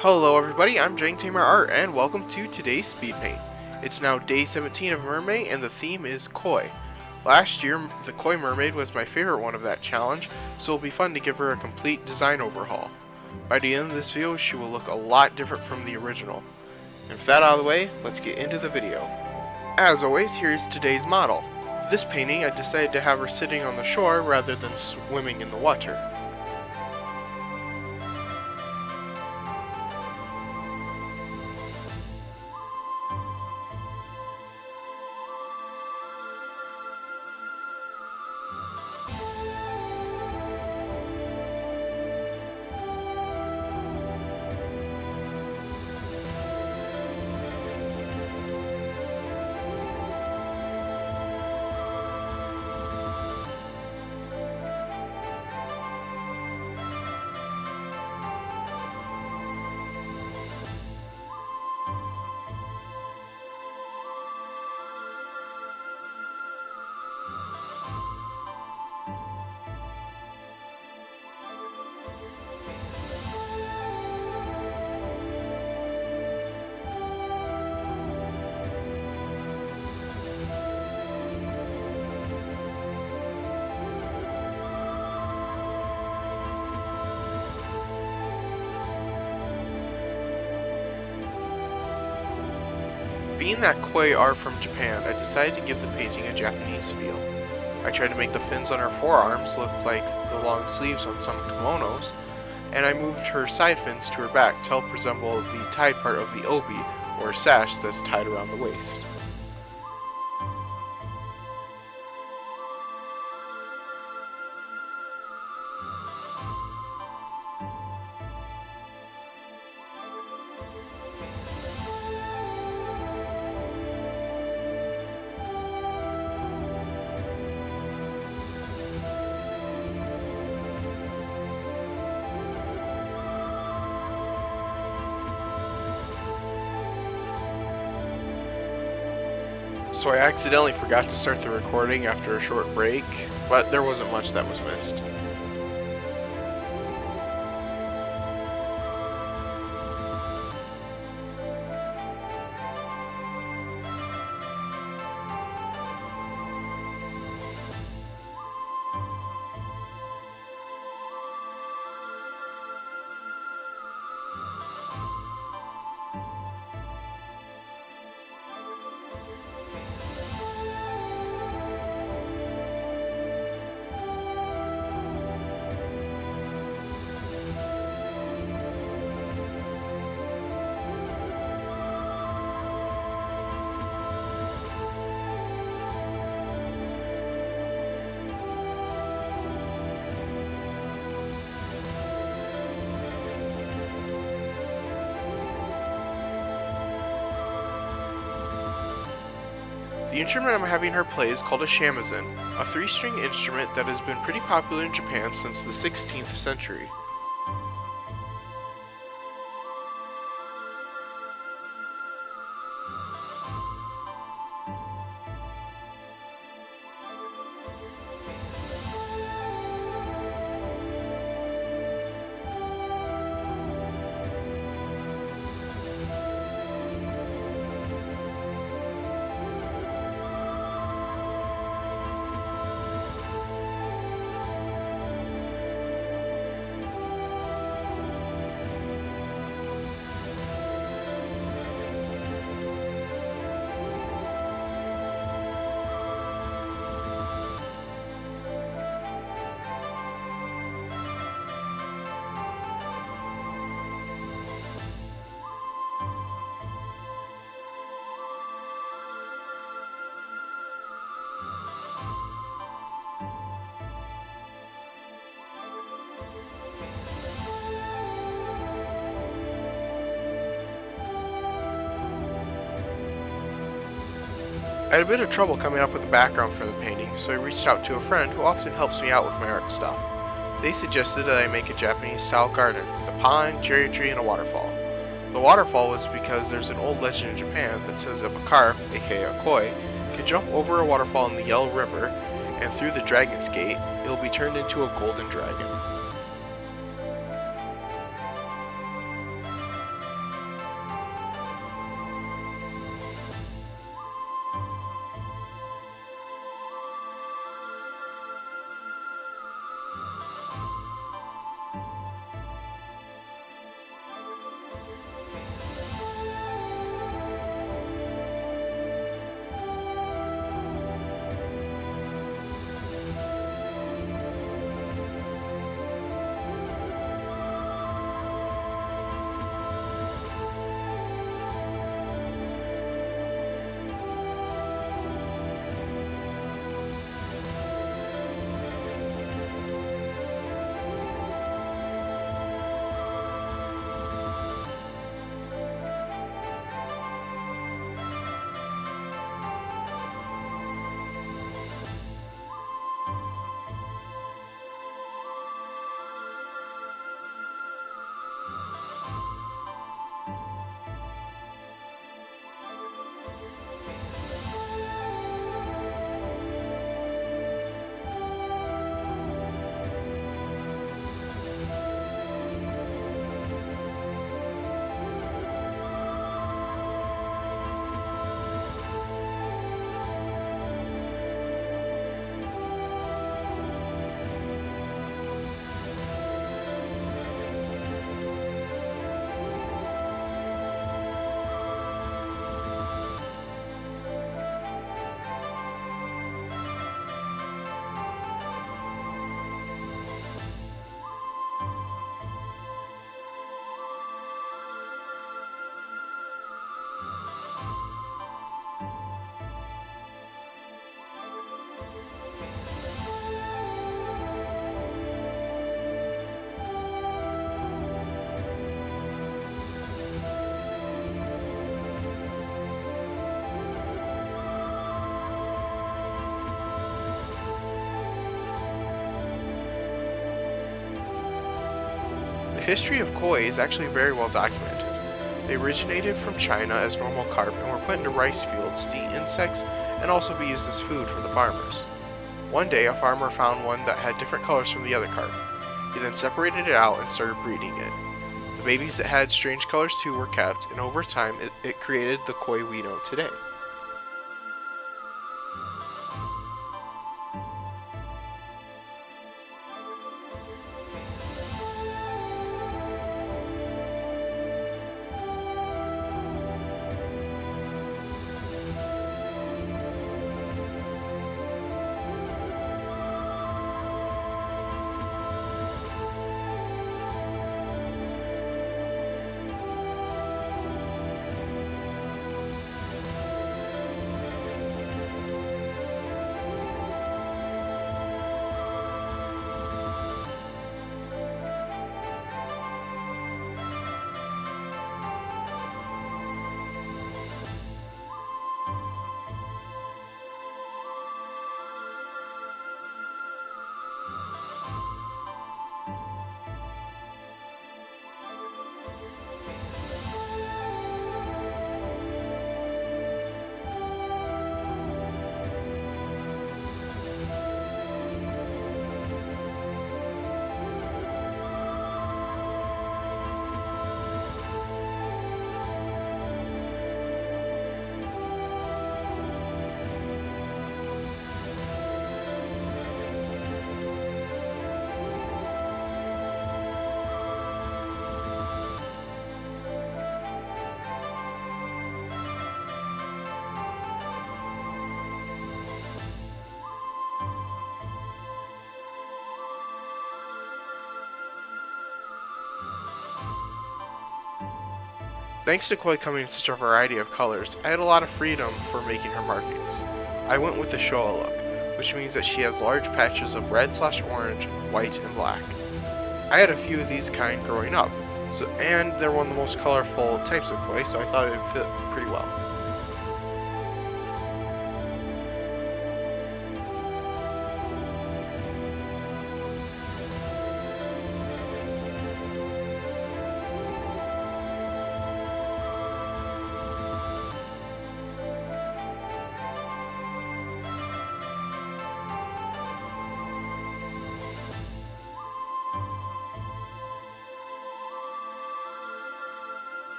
Hello everybody, I'm Tamer Art and welcome to today's speed paint. It's now day 17 of Mermay and the theme is koi. Last year, the koi mermaid was my favorite one of that challenge, so it'll be fun to give her a complete design overhaul. By the end of this video, she will look a lot different from the original. And with that out of the way, let's get into the video. As always, here's today's model. For this painting, I decided to have her sitting on the shore rather than swimming in the water. Being that koi are from Japan, I decided to give the painting a Japanese feel. I tried to make the fins on her forearms look like the long sleeves on some kimonos, and I moved her side fins to her back to help resemble the tied part of the obi, or sash that's tied around the waist. So I accidentally forgot to start the recording after a short break, but there wasn't much that was missed. The instrument I'm having her play is called a shamisen, a 3-string instrument that has been pretty popular in Japan since the 16th century. I had a bit of trouble coming up with a background for the painting, so I reached out to a friend who often helps me out with my art stuff. They suggested that I make a Japanese-style garden with a pond, cherry tree, and a waterfall. The waterfall was because there's an old legend in Japan that says if a carp, aka a koi, can jump over a waterfall in the Yellow River and through the Dragon's Gate, it will be turned into a golden dragon. history of koi is actually very well documented. They originated from China as normal carp and were put into rice fields to eat insects and also be used as food for the farmers. One day, a farmer found one that had different colors from the other carp. He then separated it out and started breeding it. The babies that had strange colors too were kept, and over time it created the koi we know today. Thanks to koi coming in such a variety of colors, I had a lot of freedom for making her markings. I went with the Showa look, which means that she has large patches of red/orange, white, and black. I had a few of these kind growing up, and they're one of the most colorful types of koi, so I thought it would fit pretty well.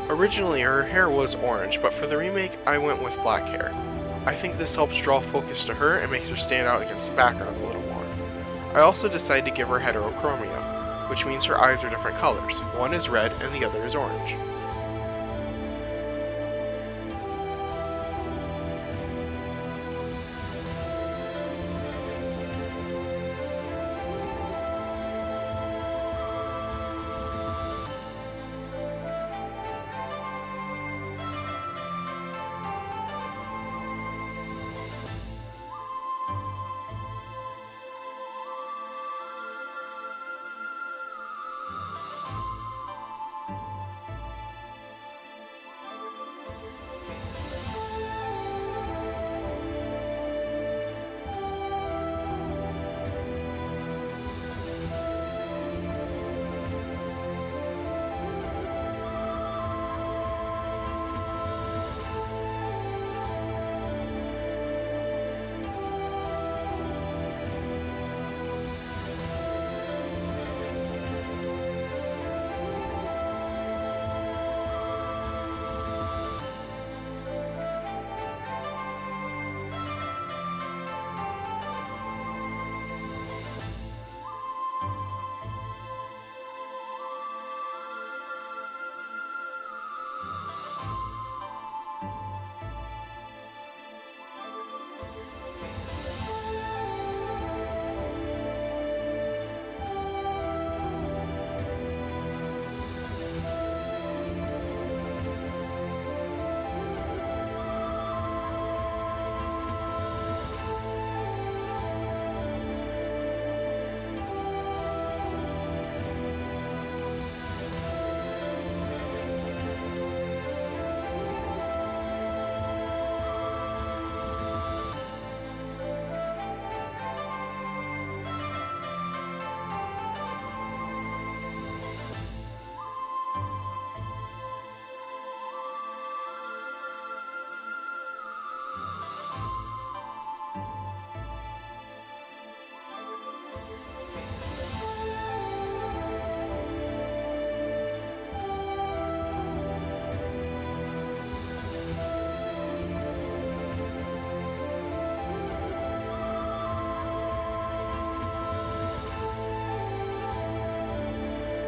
Originally, her hair was orange, but for the remake, I went with black hair. I think this helps draw focus to her and makes her stand out against the background a little more. I also decided to give her heterochromia, which means her eyes are different colors. One is red and the other is orange.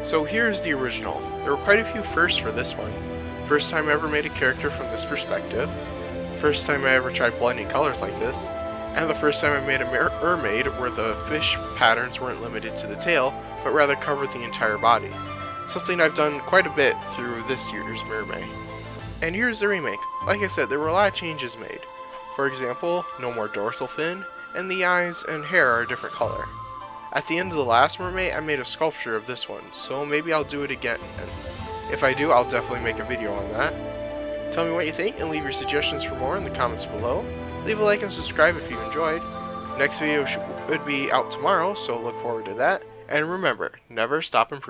So here's the original. There were quite a few firsts for this one. First time I ever made a character from this perspective. First time I ever tried blending colors like this. And the first time I made a mermaid where the fish patterns weren't limited to the tail, but rather covered the entire body. Something I've done quite a bit through this year's Mermay. And here's the remake. Like I said, there were a lot of changes made. For example, no more dorsal fin, and the eyes and hair are a different color. At the end of the last Mermay, I made a sculpture of this one, so maybe I'll do it again. And if I do, I'll definitely make a video on that. Tell me what you think and leave your suggestions for more in the comments below. Leave a like and subscribe if you enjoyed. Next video should be out tomorrow, so look forward to that. And remember, never stop improving.